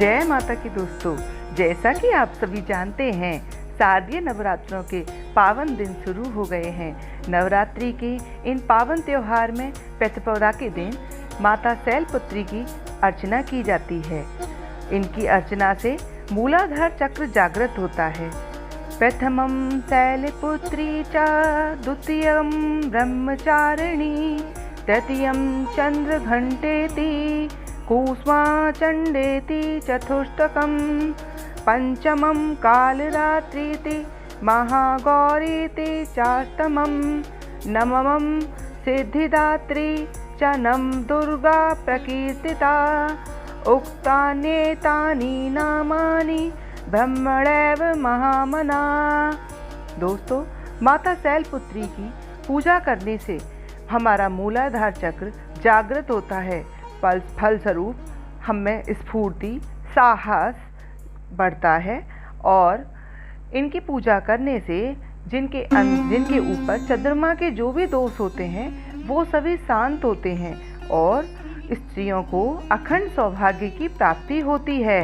जय माता की दोस्तों, जैसा कि आप सभी जानते हैं शारदीय नवरात्रों के पावन दिन शुरू हो गए हैं। नवरात्रि के इन पावन त्योहार में प्रतिपदा के दिन माता शैलपुत्री की अर्चना की जाती है। इनकी अर्चना से मूलाधार चक्र जागृत होता है। प्रथमं शैलपुत्री च द्वितीयं ब्रह्मचारिणी तृतीयं चंद्रघंटेति कूष्माचण्डेति चतुष्टकं पंचमं कालरात्रीति महागौरीति चाष्टमं नवमं सिद्धिदात्री च नम दुर्गा प्रकीर्तिता उक्तान्येतानि नामानि ब्रह्मणैव महामना। दोस्तों, माता शैलपुत्री की पूजा करने से हमारा मूलाधार चक्र जागृत होता है। फलस्वरूप हमें स्फूर्ति, साहस बढ़ता है और इनकी पूजा करने से जिनके ऊपर चंद्रमा के जो भी दोष होते हैं वो सभी शांत होते हैं और स्त्रियों को अखंड सौभाग्य की प्राप्ति होती है।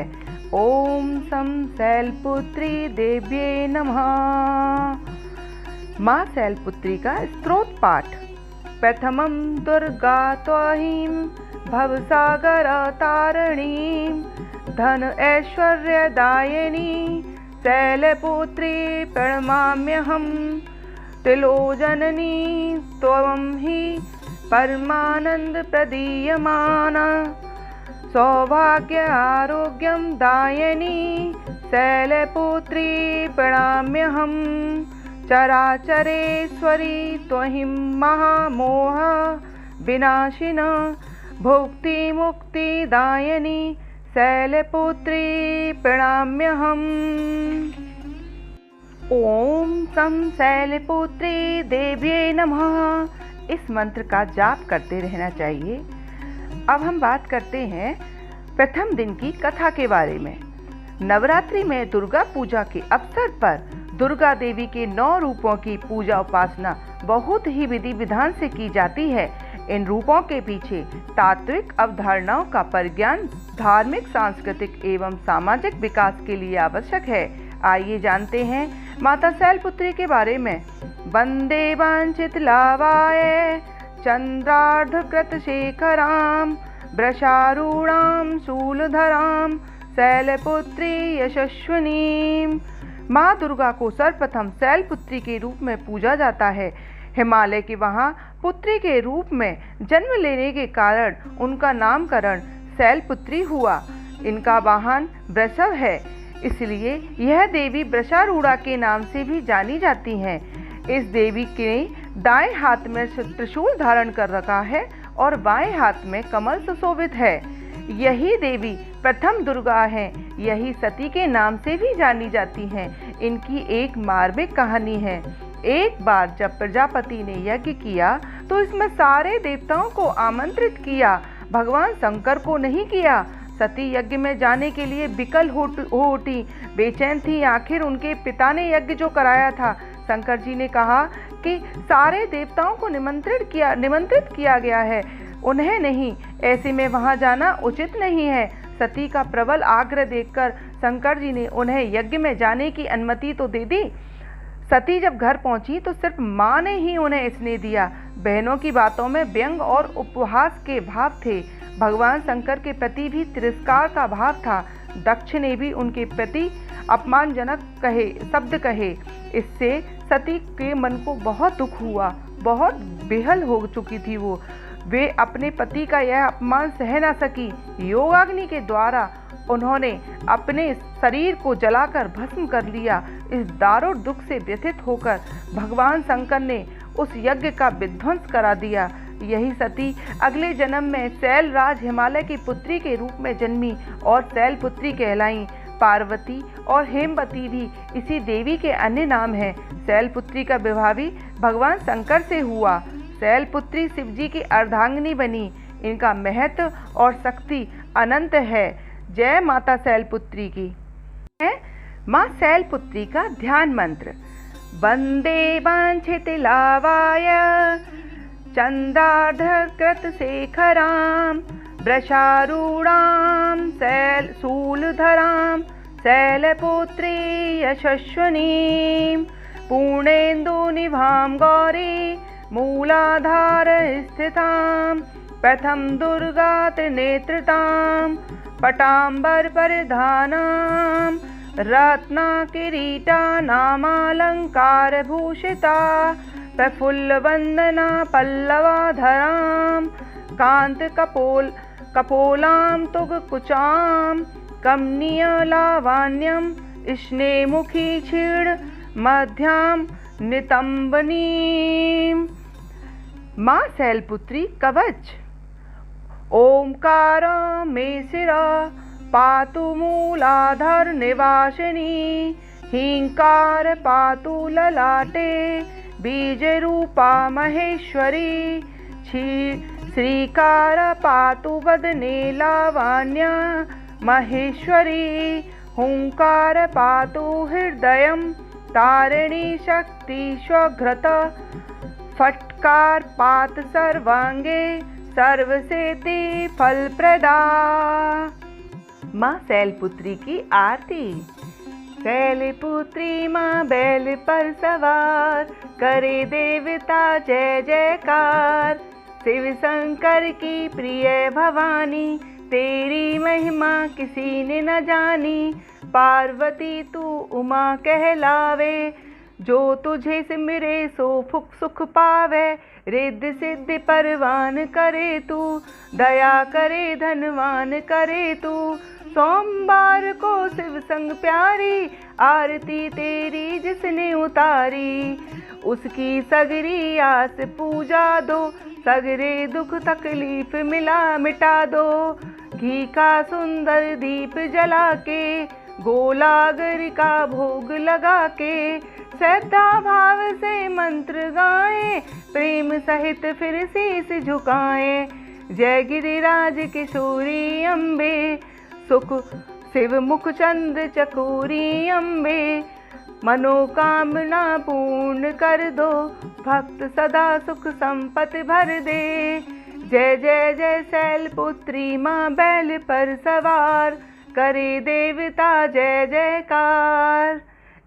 ओम सम शैलपुत्री देव्ये नमः। माँ शैलपुत्री का स्तोत्र पाठ। प्रथमं दुर्गा त्वहीं भवसागर तारिणी धन ऐश्वर्यदायिनी शैलपुत्री प्रणमाम्यहं त्रिलोचनी त्वं हि परमानंद प्रदीयमाना सौभाग्य आरोग्यं दायिनी शैलपुत्री प्रणमाम्यहं चराचरेश्वरी त्वहीं महामोह विनाशिन भुक्ति मुक्ति दायिनी शैलपुत्री प्रणमाम्यहम्। ओम सम शैलपुत्री देव्ये नमः। इस मंत्र का जाप करते रहना चाहिए। अब हम बात करते हैं प्रथम दिन की कथा के बारे में। नवरात्रि में दुर्गा पूजा के अवसर पर दुर्गा देवी के 9 रूपों की पूजा उपासना बहुत ही विधि विधान से की जाती है। इन रूपों के पीछे तात्विक अवधारणाओं का परिज्ञान धार्मिक, सांस्कृतिक एवं सामाजिक विकास के लिए आवश्यक है। आइए जानते हैं माता शैलपुत्री के बारे में। वंदे वांछित लाभाय चंद्रार्धकृत शेखराम वृषारूढ़ां शूलधरां शैलपुत्री यशस्विनीं। माँ दुर्गा को सर्वप्रथम शैलपुत्री के रूप में पूजा जाता है। हिमालय के वहाँ पुत्री के रूप में जन्म लेने के कारण उनका नामकरण शैलपुत्री हुआ। इनका वाहन वृषभ है, इसलिए यह देवी वृषारूढ़ा के नाम से भी जानी जाती हैं। इस देवी के दाएं हाथ में त्रिशूल धारण कर रखा है और बाएं हाथ में कमल सुशोभित है। यही देवी प्रथम दुर्गा है। यही सती के नाम से भी जानी जाती हैं। इनकी एक मार्मिक कहानी है। एक बार जब प्रजापति ने यज्ञ किया तो इसमें सारे देवताओं को आमंत्रित किया, भगवान शंकर को नहीं किया। सती यज्ञ में जाने के लिए विकल हो उठी, बेचैन थी। आखिर उनके पिता ने यज्ञ जो कराया था, शंकर जी ने कहा कि सारे देवताओं को निमंत्रित किया गया है, उन्हें नहीं, ऐसे में वहां जाना उचित नहीं है। सती का प्रबल आग्रह देखकर शंकर जी ने उन्हें यज्ञ में जाने की अनुमति तो दे दी। सती जब घर पहुंची तो सिर्फ माँ ने ही उन्हें स्नेह दिया। बहनों की बातों में व्यंग और उपहास के भाव थे। भगवान शंकर के प्रति भी तिरस्कार का भाव था। दक्ष ने भी उनके प्रति अपमानजनक शब्द कहे। इससे सती के मन को बहुत दुख हुआ, बहुत बेहल हो चुकी थी वो। वे अपने पति का यह अपमान सह न सकी। योगाग्नि के द्वारा उन्होंने अपने शरीर को जलाकर भस्म कर लिया। इस दारुण दुख से व्यथित होकर भगवान शंकर ने उस यज्ञ का विध्वंस करा दिया। यही सती अगले जन्म में शैलराज हिमालय की पुत्री के रूप में जन्मी और शैलपुत्री कहलाईं। पार्वती और हेमवती भी इसी देवी के अन्य नाम हैं। शैलपुत्री का विवाह भी भगवान शंकर से हुआ। शैलपुत्री शिवजी की अर्धांगिनी बनी। इनका महत्व और शक्ति अनंत है। जय माता शैलपुत्री की। माँ शैलपुत्री का ध्यान मंत्र। वंदे वांछित लाभाय चंद्रार्धकृत शेखरां वृषारूढ़ां शूलधरां शैलपुत्री यशस्विनीं पूर्णेन्दुनिभां गौरी मूलाधार स्थितां प्रथम दुर्गा त्रिनेत्रतां पटाम्बर परिधानां रत्नकिरीटा नामालंकार भूषिता प्रफुल्लवन्दना पल्लवाधरां कान्तकपोलां तुगकुचां कमनीयलावण्यं स्नेहमुखी क्षीण मध्यां नितंबनीं। माँ शैलपुत्री कवच। ओंकार मे शिरा पातु मूलाधर निवासिनी हींकार पातु ललाटे बीज रूपा महेश्वरी श्रीकार पातु वदने लावण्या महेश्वरी हुंकार पातु हृदयं तारिणी शक्ति स्वघ्रत फटकार पात सर्वांगे सर्वसेति फलप्रदा। माँ शैलपुत्री की आरती। शैलपुत्री माँ बैल पर सवार करे देवता जय जयकार शिव शंकर की प्रिय भवानी तेरी महिमा किसी ने न जानी पार्वती तू उमा कहलावे जो तुझे सिमरे सो सुख पावे रिद्धि सिद्धि परवान करे तू दया करे धनवान करे तू सोमवार को शिव संग प्यारी आरती तेरी जिसने उतारी उसकी सगरी आस पूजा दो सगरे दुख तकलीफ मिटा दो घी का सुंदर दीप जला के गोलागर का भोग लगा के श्रद्धा भाव से मंत्र गाएं प्रेम सहित फिर शीस झुकाएं जय गिरिराज किशोरी अम्बे सुख शिव मुख चंद्र चकोरी अम्बे मनोकामना पूर्ण कर दो भक्त सदा सुख संपत्ति भर दे जय जय जय शैलपुत्री माँ बैल पर सवार करे देवता जय जयकार।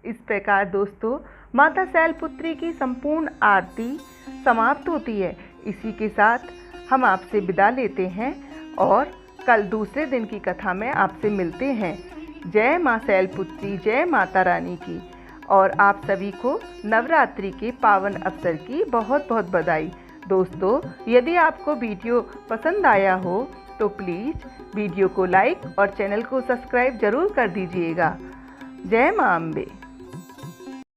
इस प्रकार दोस्तों माता शैलपुत्री की संपूर्ण आरती समाप्त होती है। इसी के साथ हम आपसे विदा लेते हैं और कल दूसरे दिन की कथा में आपसे मिलते हैं। जय माँ शैलपुत्री, जय माता रानी की। और आप सभी को नवरात्रि के पावन अवसर की बहुत बहुत बधाई। दोस्तों यदि आपको वीडियो पसंद आया हो तो प्लीज़ वीडियो को लाइक और चैनल को सब्सक्राइब जरूर कर दीजिएगा। जय माँ अम्बे।